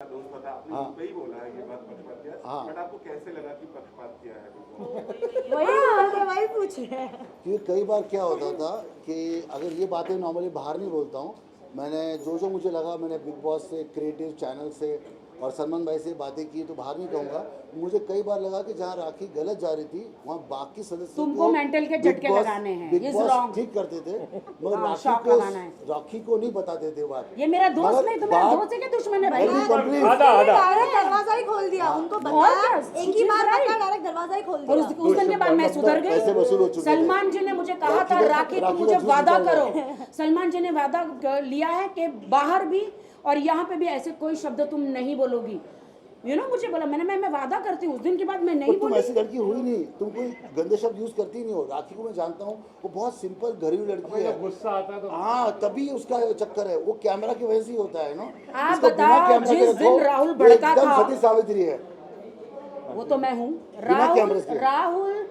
दोस्त था, आपने हाँ। मुझे ही बोला है ये बात पक्षपात किया, हाँ। बट आपको कैसे लगा कि पक्षपात किया है? वही पूछ रहे हैं। क्योंकि कई बार क्या होता था कि अगर ये बातें नॉर्मली बाहर नहीं बोलता हूँ, मैंने जो मुझे लगा, मैंने बिग बॉस से, क्रिएटिव चैनल से और सलमान भाई से बातें की, तो बाहर नहीं कहूँगा। मुझे कई बार लगा कि जहाँ राखी गलत जा रही थी वहाँ बाकी सदस्य तुमको मेंटल के झटके लगाने हैं, बिग is बॉस wrong। ठीक करते थे, मगर शॉक लगाना है। राखी को नहीं बताते थे बात। ये मेरा दोस्त मगर नहीं, तुम्हारा बात- दोस्त है कि दुश्मन है भाई? Let me complete। डायरेक्ट दरवाजा ही खोल दिया उनको और बताया, क्या? एक ही बार She's right। पता डायरेक्ट दरवाजा ही खोल और दिया। उस दिन के बाद मैं सुधर पैसे वसूल हो गई। चुके थे। सलमान जी ने मुझे कहा था राखी तुम मुझे वादा करो। सलमान जी ने वादा लिया है कि बाहर भी और यहाँ पे भी ऐसे कोई शब्द तुम नहीं बोलोगी। मुझे बोला, मैं वादा करती हूँ। उस दिन के बाद मैं नहीं तुम बोली। ऐसी लड़की हुई नहीं, तुम कोई गंदे शब्द यूज करती नहीं हो। राखी को मैं जानता हूँ, वो बहुत सिंपल घरेलू लड़की है। गुस्सा आता है तो हाँ, तभी उसका चक्कर है, वो कैमरा की वजह से ही होता है ना। आप इसको बिना बताओ, कैमरा के जिस रखो, दिन राहुल वो भड़का एकदम था। सती सावित्री है। वो तो मैं हूँ। बिना कैमरे के। राहुल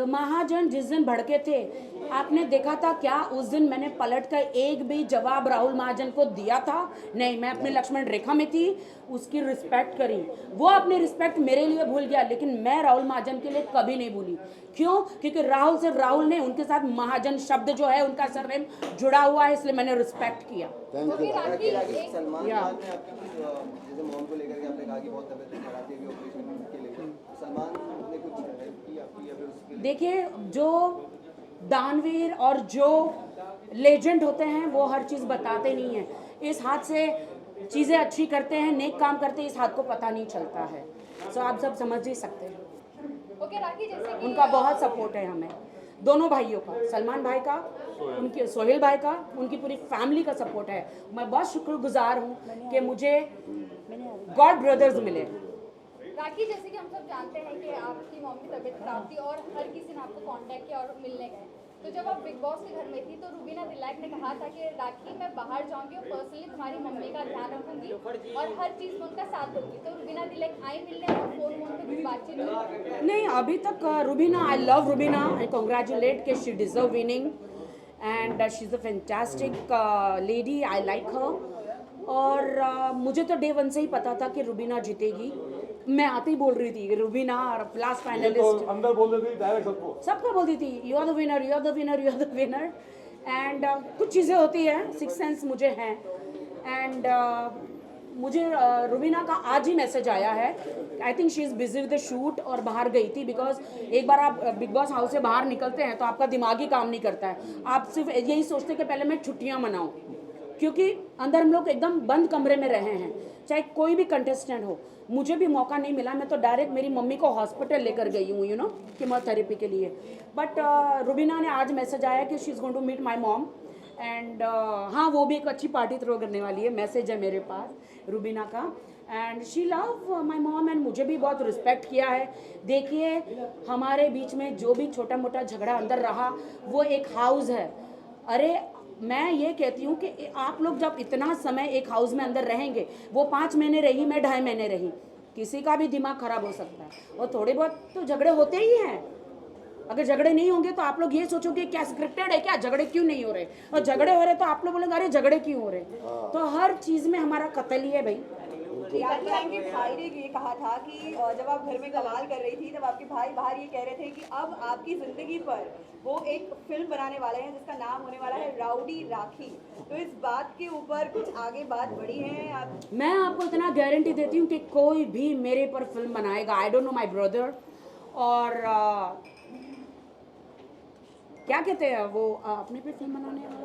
महाजन जिस दिन भड़के थे, आपने देखा था क्या उस दिन मैंने पलट कर एक भी जवाब राहुल महाजन को दिया था? नहीं, मैं अपने लक्ष्मण रेखा में थी, उसकी रिस्पेक्ट करी। वो अपनी रिस्पेक्ट मेरे लिए भूल गया, लेकिन मैं राहुल महाजन के लिए कभी नहीं भूली। क्यों? क्योंकि राहुल सिर्फ राहुल ने, उनके साथ महाजन शब्द जो है उनका सरनेम जुड़ा हुआ है, इसलिए मैंने रिस्पेक्ट किया। Thank you. सलमान खान ने आपकी जैसे मॉम को लेकर के आपने कहा कि बहुत तबीयत खराब थी ऑपरेशन के लिए, सलमान ने कुछ हेल्प की आपकी या फिर उसके लिए? देखिए, जो दानवीर और जो लेजेंड होते हैं वो हर चीज़ बताते नहीं हैं। इस हाथ से चीज़ें अच्छी करते हैं, नेक काम करते हैं, इस हाथ को पता नहीं चलता है। सो आप सब समझ ही सकते हैं। ओके राखी, जैसे कि उनका बहुत सपोर्ट है हमें, दोनों भाइयों का, सलमान भाई का, उनके सोहेल भाई का, उनकी पूरी फैमिली का सपोर्ट है। मैं बहुत शुक्रगुजार हूँ कि मुझे गॉड ब्रदर्स मिले। राखी, जैसे कि हम सब जानते हैं कि आपकी मॉम की तबीयत खराब थी और हर किसी ने आपको कांटेक्ट किया और मिलने गए। तो जब आप बिग बॉस के घर में थी तो रुबीना दिलाक ने कहा था कि राखी, मैं बाहर जाऊंगी और पर्सनली तुम्हारी मम्मी का ध्यान रखूंगी और हर चीज़ में उनका साथ दूंगी। तो रुबीना दिलाक आई मिलने और फोन पे कुछ बातचीत हुई? नहीं, अभी तक Rubina, I love Rubina, I congratulate कि she deserve winning and she is a fantastic lady, I like her. और मुझे तो डे वन से ही पता था कि रुबीना जीतेगी। मैं आते ही बोल रही थी कि रुबीना लास्ट फाइनलिस्ट, अंदर बोल देती डायरेक्ट सबको बोलती थी you are the winner, you are the winner, you are the winner. And कुछ चीज़ें होती हैं, सिक्स सेंस मुझे हैं। एंड मुझे रुबीना का आज ही मैसेज आया है। I think she is busy with the shoot और बाहर गई थी, बिकॉज एक बार आप बिग बॉस हाउस से बाहर निकलते हैं तो आपका दिमाग ही काम नहीं करता है। आप सिर्फ यही सोचते हैं कि पहले मैं छुट्टियाँ मनाऊँ, क्योंकि अंदर हम लोग एकदम बंद कमरे में रहे हैं, चाहे कोई भी कंटेस्टेंट हो। मुझे भी मौका नहीं मिला, मैं तो डायरेक्ट मेरी मम्मी को हॉस्पिटल लेकर गई हूँ कीमोथेरेपी के लिए। बट रुबीना ने आज मैसेज आया कि she is going to meet my mom and हाँ, वो भी एक अच्छी पार्टी थ्रो करने वाली है। मैसेज है मेरे पास रुबीना का, and she love my mom and मुझे भी बहुत रिस्पेक्ट किया है। देखिए, हमारे बीच में जो भी छोटा मोटा झगड़ा अंदर रहा, वो एक हाउस है। अरे, मैं ये कहती हूँ कि आप लोग जब इतना समय एक हाउस में अंदर रहेंगे, वो 5 महीने रही, मैं 2.5 महीने रही, किसी का भी दिमाग खराब हो सकता है। और थोड़े बहुत तो झगड़े होते ही हैं। अगर झगड़े नहीं होंगे तो आप लोग ये सोचोगे क्या स्क्रिप्टेड है क्या, झगड़े क्यों नहीं हो रहे, और झगड़े हो रहे तो आप लोग बोलेंगे अरे झगड़े क्यों हो रहे। तो हर चीज़ में हमारा कत्ल ही है भाई। आपके भाई ने ये कहा था कि जब आप घर में कमाल कर रही थी तब आपके भाई बाहर ये कह रहे थे कि अब आपकी जिंदगी पर वो एक फिल्म बनाने वाले हैं जिसका नाम होने वाला है राउडी राखी। तो इस बात के ऊपर कुछ आगे बात बढ़ी है आप? मैं आपको इतना गारंटी देती हूँ कि कोई भी मेरे पर फिल्म बनाएगा। I don't know my brother, और क्या कहते हैं वो अपने पे फिल्म बनाने वाला,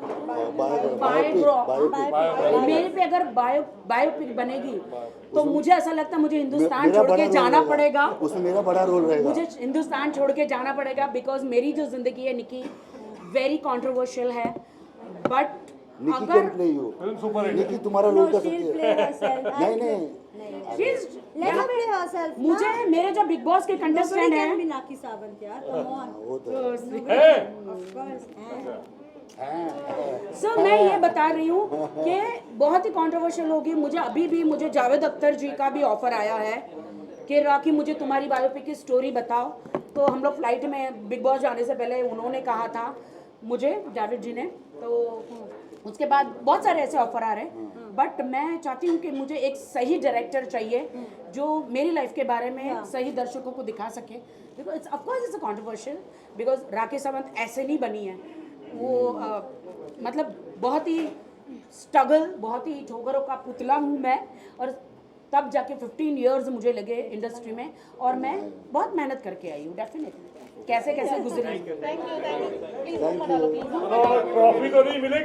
मेरे पे अगर बायोपिक बनेगी तो मुझे ऐसा लगता है मुझे हिंदुस्तान छोड़ के जाना पड़ेगा। उसमें मेरा बड़ा रोल रहेगा। मुझे हिंदुस्तान छोड़ के जाना पड़ेगा, बिकॉज मेरी जो जिंदगी है निकी वेरी कंट्रोवर्शियल है। बट निकी अगर can play you, film super hit. Nikki तुम्हारा रोल कर सकती she'll है। play herself. नहीं Let her play herself. मुझे मेरे जो बिग बॉस के कंटेस्टेंट Nobody हैं, can be Naki Sawant, यार. Come on. वो तो Of course. मैं ये बता रही हूँ कि बहुत ही कंट्रोवर्शियल होगी। मुझे अभी भी मुझे जावेद अख्तर जी का भी ऑफर आया है कि राखी मुझे तुम्हारी बायोपिक की स्टोरी बताओ। तो हम लोग फ्लाइट में बिग बॉस जाने से पहले उन्होंने कहा था मुझे, जावेद जी ने, तो उसके बाद बहुत सारे ऐसे ऑफर आ रहे हैं। बट मैं चाहती हूँ कि मुझे एक सही डायरेक्टर चाहिए जो मेरी लाइफ के बारे में सही दर्शकों को दिखा सके। Because it's of course it's a controversial, because Rakhi Sawant ऐसे नहीं बनी है वो, मतलब बहुत ही स्ट्रगल, बहुत ही ठोकरों का पुतला हूँ मैं, और तब जाके 15 इयर्स मुझे लगे इंडस्ट्री में, और मैं बहुत मेहनत करके आई हूँ डेफिनेटली, कैसे कैसे गुजरी। Thank you. ट्रॉफी तो नहीं मिले।